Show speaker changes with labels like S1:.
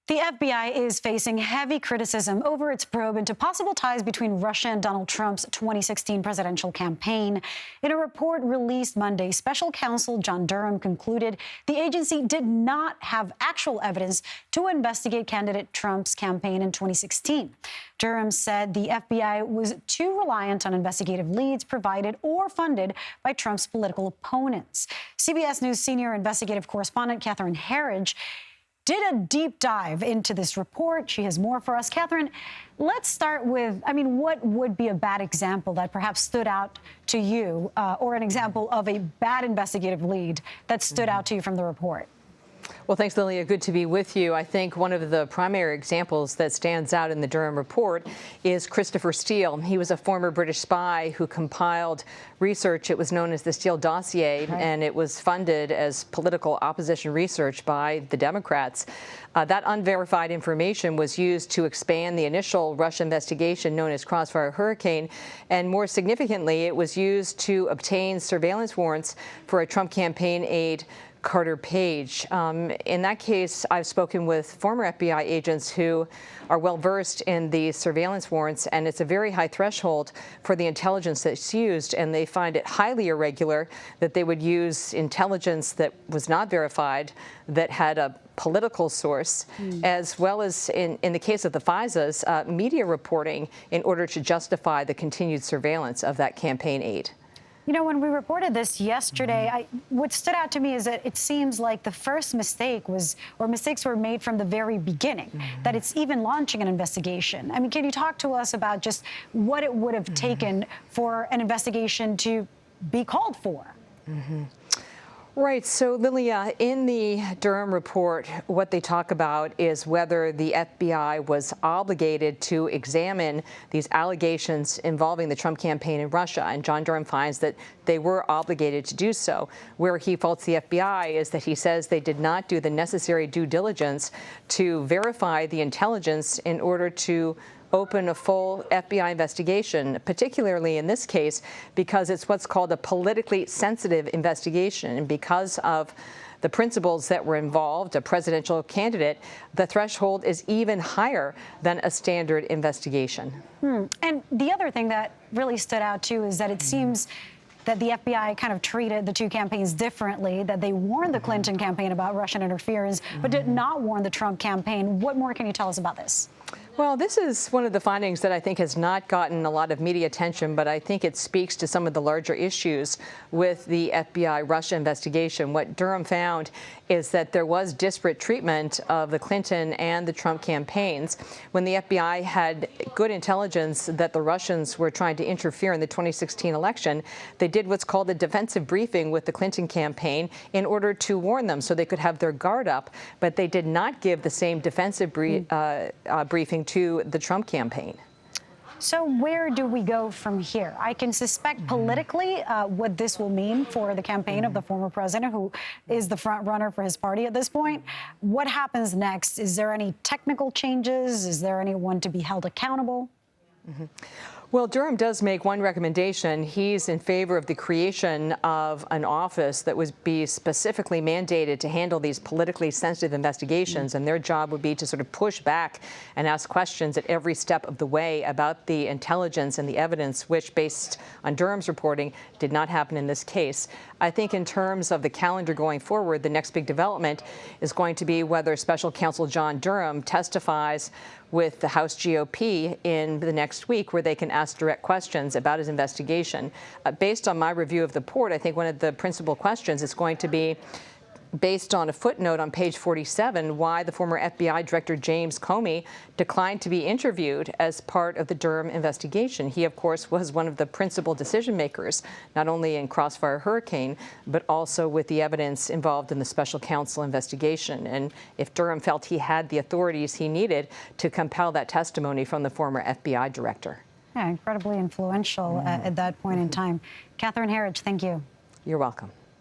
S1: The FBI is facing heavy criticism over its probe into possible ties between Russia and Donald Trump's 2016 presidential campaign. In a report released Monday, special counsel John Durham concluded the agency did not have actual evidence to investigate candidate Trump's campaign in 2016. Durham said the FBI was too reliant on investigative leads provided or funded by Trump's political opponents. CBS News senior investigative correspondent Catherine Herridge did a deep dive into this report. She has more for us. Catherine, let's start with, what would be a bad example that perhaps stood out to you, or an example of a bad investigative lead that stood out to you from the report?
S2: Well, thanks, Lilia. Good to be with you. I think one of the primary examples that stands out in the Durham report is Christopher Steele. He was a former British spy who compiled research. It was known as the Steele dossier, right, and it was funded as political opposition research by the Democrats. That unverified information was used to expand the initial Russia investigation known as Crossfire Hurricane, and more significantly, it was used to obtain surveillance warrants for a Trump campaign aide, Carter Page. In that case, I've spoken with former FBI agents who are well-versed in the surveillance warrants, and it's a very high threshold for the intelligence that's used, and they find it highly irregular that they would use intelligence that was not verified, that had a political source, as well as, in the case of the FISAs, media reporting in order to justify the continued surveillance of that campaign aide.
S1: You know, when we reported this yesterday, what stood out to me is that it seems like the first mistake was, or mistakes were made from the very beginning, that it's even launching an investigation. Can you talk to us about just what it would have taken for an investigation to be called for? Right.
S2: So, Lilia, in the Durham report, what they talk about is whether the FBI was obligated to examine these allegations involving the Trump campaign in Russia. And John Durham finds that they were obligated to do so. Where he faults the FBI is that he says they did not do the necessary due diligence to verify the intelligence in order to open a full FBI investigation, particularly in this case, because it's what's called a politically sensitive investigation. And because of the principles that were involved, a presidential candidate, the threshold is even higher than a standard investigation.
S1: And the other thing that really stood out, too, is that it seems that the FBI kind of treated the two campaigns differently, that they warned the Clinton campaign about Russian interference, but did not warn the Trump campaign. What more can you tell us about this?
S2: Well, this is one of the findings that I think has not gotten a lot of media attention, but I think it speaks to some of the larger issues with the FBI Russia investigation. What Durham found is that there was disparate treatment of the Clinton and the Trump campaigns. When the FBI had good intelligence that the Russians were trying to interfere in the 2016 election, they did what's called a defensive briefing with the Clinton campaign in order to warn them so they could have their guard up, but they did not give the same defensive briefing to the Trump campaign.
S1: So where do we go from here? I can suspect politically what this will mean for the campaign of the former president, who is the front runner for his party at this point. What happens next? Is there any technical changes? Is there anyone to be held accountable?
S2: Well, Durham does make one recommendation. He's in favor of the creation of an office that would be specifically mandated to handle these politically sensitive investigations, and their job would be to sort of push back and ask questions at every step of the way about the intelligence and the evidence, which, based on Durham's reporting, did not happen in this case. I think in terms of the calendar going forward, the next big development is going to be whether special counsel John Durham testifies with the House GOP in the next week, where they can ask direct questions about his investigation. Based on my review of the report, I think one of the principal questions is going to be, based on a footnote on page 47, why the former FBI Director James Comey declined to be interviewed as part of the Durham investigation. He, of course, was one of the principal decision makers, not only in Crossfire Hurricane, but also with the evidence involved in the special counsel investigation. And if Durham felt he had the authorities he needed to compel that testimony from the former FBI director.
S1: Yeah, incredibly influential at that point in time. Catherine Herridge, thank you.
S2: You're welcome.